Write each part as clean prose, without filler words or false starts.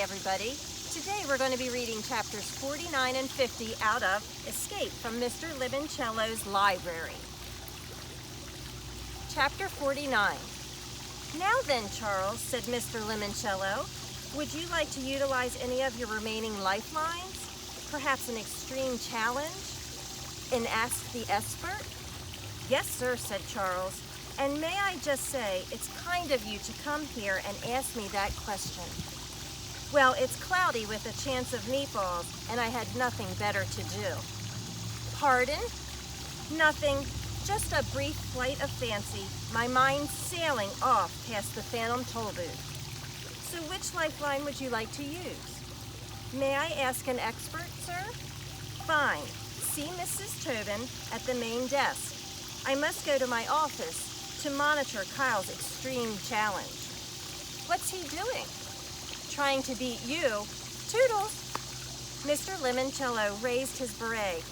everybody. Today we're going to be reading chapters 49 and 50 out of Escape from Mr. Lemoncello's library. Chapter 49. Now then, Charles, said Mr. Lemoncello, would you like to utilize any of your remaining lifelines? Perhaps an extreme challenge? An Ask the Expert? Yes, sir, said Charles. And may I just say, it's kind of you to come here and ask me that question. Well, it's cloudy with a chance of meatballs, and I had nothing better to do. Pardon? Nothing. Just a brief flight of fancy, my mind sailing off past the phantom toll booth. So which lifeline would you like to use? May I ask an expert, sir? Fine. See Mrs. Tobin at the main desk. I must go to my office to monitor Kyle's extreme challenge. What's he doing? Trying to beat you. Toodles! Mr. Lemoncello raised his beret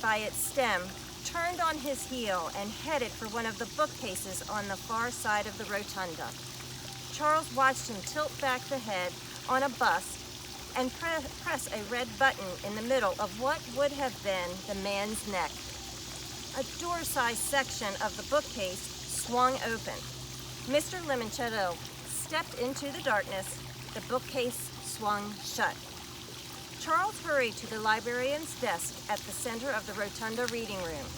by its stem, turned on his heel, and headed for one of the bookcases on the far side of the rotunda. Charles watched him tilt back the head on a bus and press a red button in the middle of what would have been the man's neck. A door-sized section of the bookcase swung open. Mr. Lemoncello stepped into the darkness. The bookcase swung shut. Charles hurried to the librarian's desk at the center of the rotunda reading room.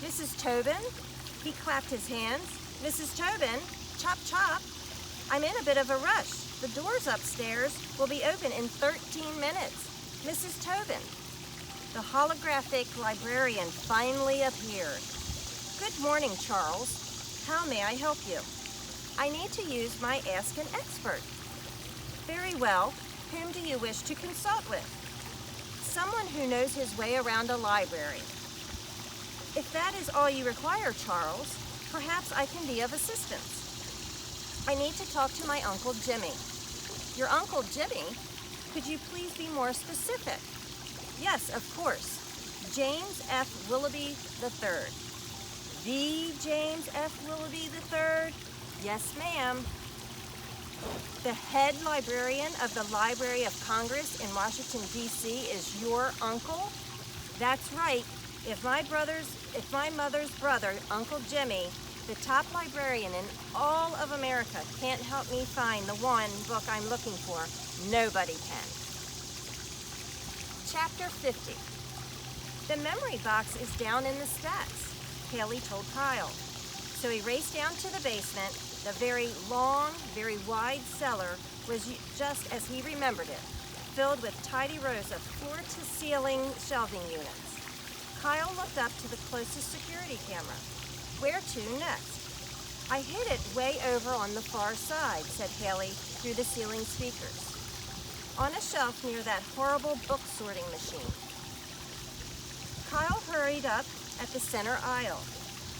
Mrs. Tobin? He clapped his hands. Mrs. Tobin? Chop, chop. I'm in a bit of a rush. The doors upstairs will be open in 13 minutes. Mrs. Tobin. The holographic librarian finally appeared. Good morning, Charles. How may I help you? I need to use my Ask an Expert. Very well. Whom do you wish to consult with? Someone who knows his way around a library. If that is all you require, Charles, perhaps I can be of assistance. I need to talk to my Uncle Jimmy. Your Uncle Jimmy? Could you please be more specific? Yes, of course. James F. Willoughby III. The James F. Willoughby III? Yes, ma'am. The head librarian of the Library of Congress in Washington, D.C. is your uncle? That's right. If my mother's brother, Uncle Jimmy, the top librarian in all of America, can't help me find the one book I'm looking for, nobody can. Chapter 50. The memory box is down in the stacks, Haley told Kyle. So he raced down to the basement. The very long, very wide cellar was just as he remembered it, filled with tidy rows of floor-to-ceiling shelving units. Kyle looked up to the closest security camera. Where to next? I hid it way over on the far side, said Haley through the ceiling speakers. On a shelf near that horrible book sorting machine. Kyle hurried up at the center aisle.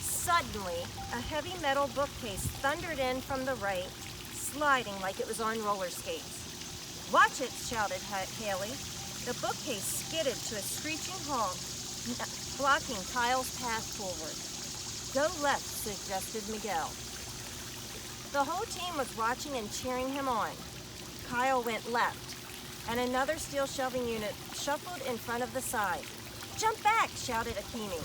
Suddenly, a heavy metal bookcase thundered in from the right, sliding like it was on roller skates. Watch it, shouted Haley. The bookcase skidded to a screeching halt, blocking Kyle's path forward. Go left, suggested Miguel. The whole team was watching and cheering him on. Kyle went left, and another steel shelving unit shuffled in front of the side. Jump back, shouted Akimi.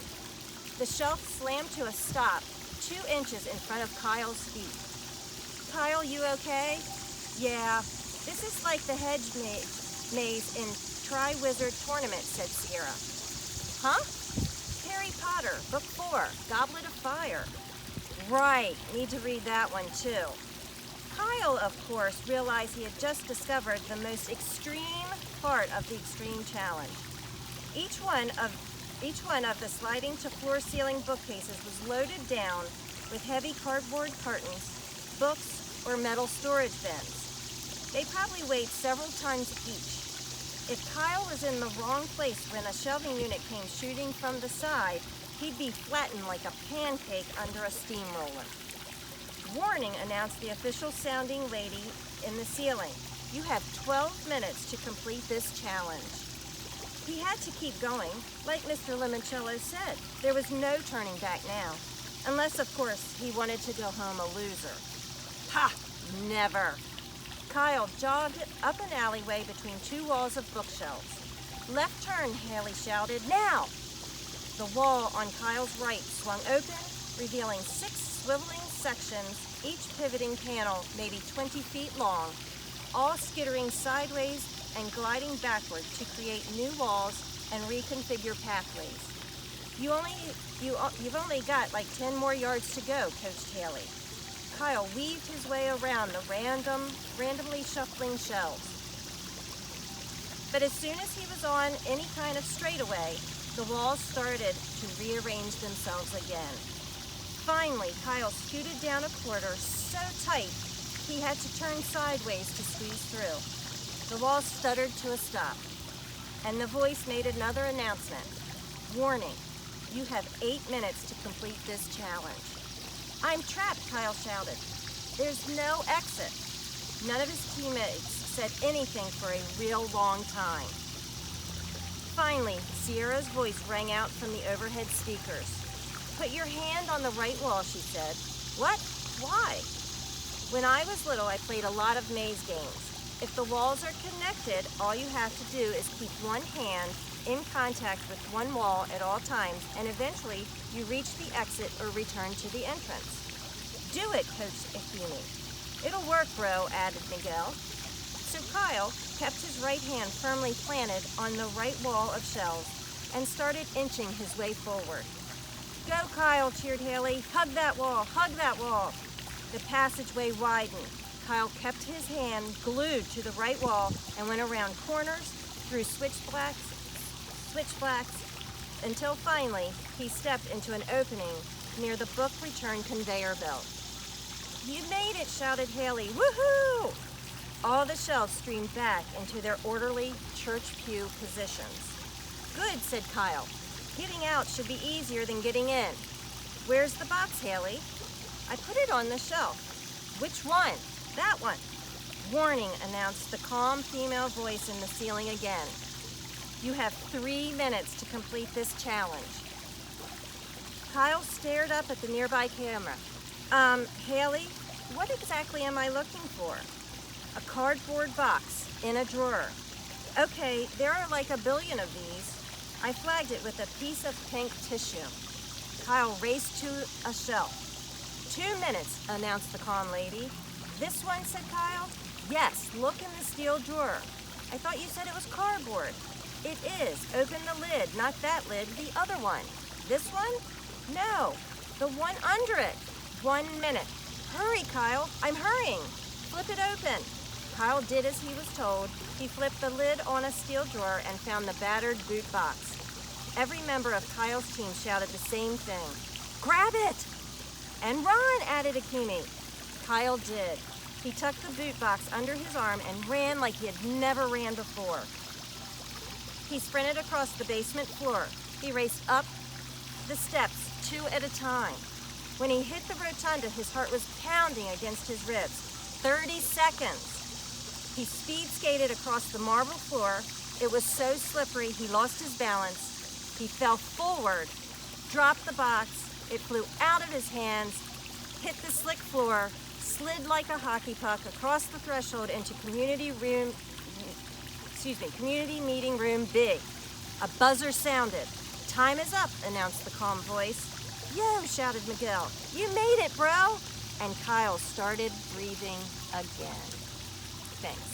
The shelf slammed to a stop 2 inches in front of Kyle's feet. Kyle, you okay? Yeah, this is like the hedge maze in Tri-Wizard Tournament, said Sierra. Huh? Harry Potter, Book 4, Goblet of Fire. Right, need to read that one too. Kyle, of course, realized he had just discovered the most extreme part of the extreme challenge. Each one of the sliding to floor ceiling bookcases was loaded down with heavy cardboard cartons, books, or metal storage bins. They probably weighed several tons each. If Kyle was in the wrong place when a shelving unit came shooting from the side, he'd be flattened like a pancake under a steamroller. Warning, announced the official sounding lady in the ceiling. You have 12 minutes to complete this challenge. He had to keep going. Like Mr. Lemoncello said, there was no turning back now. Unless, of course, he wanted to go home a loser. Ha! Never. Kyle jogged up an alleyway between two walls of bookshelves. "Left turn," Haley shouted. "Now!" The wall on Kyle's right swung open, revealing 6 swiveling sections, each pivoting panel maybe 20 feet long, all skittering sideways and gliding backward to create new walls and reconfigure pathways. You've only got like 10 more yards to go," coached Haley. Kyle weaved his way around the randomly shuffling shelves. But as soon as he was on any kind of straightaway, the walls started to rearrange themselves again. Finally, Kyle scooted down a corridor so tight he had to turn sideways to squeeze through. The wall stuttered to a stop, and the voice made another announcement. "Warning, you have 8 minutes to complete this challenge." "I'm trapped," Kyle shouted. "There's no exit." None of his teammates said anything for a real long time. Finally, Sierra's voice rang out from the overhead speakers. "Put your hand on the right wall," she said. "What? Why?" "When I was little, I played a lot of maze games. If the walls are connected, all you have to do is keep one hand in contact with one wall at all times, and eventually you reach the exit or return to the entrance." "Do it," coached Akimi. "It'll work, bro," added Miguel. So Kyle kept his right hand firmly planted on the right wall of shelves and started inching his way forward. "Go, Kyle," cheered Haley. "Hug that wall, hug that wall." The passageway widened. Kyle kept his hand glued to the right wall and went around corners, through switchbacks, until finally he stepped into an opening near the book return conveyor belt. "You made it," shouted Haley. "Woohoo!" All the shelves streamed back into their orderly church pew positions. "Good," said Kyle. "Getting out should be easier than getting in." "Where's the box, Haley?" "I put it on the shelf." "Which one?" "That one." "Warning," announced the calm female voice in the ceiling again. "You have 3 minutes to complete this challenge." Kyle stared up at the nearby camera. Haley, what exactly am I looking for?" "A cardboard box in a drawer." "Okay, there are like a billion of these." I flagged it with a piece of pink tissue. Kyle raced to a shelf. 2 minutes, announced the calm lady. "This one," said Kyle. "Yes, look in the steel drawer." "I thought you said it was cardboard." "It is. Open the lid, not that lid, the other one." "This one?" "No, the one under it." 1 minute. "Hurry, Kyle, I'm hurrying." "Flip it open." Kyle did as he was told. He flipped the lid on a steel drawer and found the battered boot box. Every member of Kyle's team shouted the same thing. "Grab it!" "And run," added Akimi. Kyle did. He tucked the boot box under his arm and ran like he had never ran before. He sprinted across the basement floor. He raced up the steps 2 at a time. When he hit the rotunda, his heart was pounding against his ribs. 30 seconds. He speed skated across the marble floor. It was so slippery he lost his balance. He fell forward, dropped the box. It flew out of his hands, hit the slick floor, slid like a hockey puck across the threshold into community meeting room B. A buzzer sounded. "Time is up," announced the calm voice. "Yo," shouted Miguel. "You made it, bro!" And Kyle started breathing again. Thanks.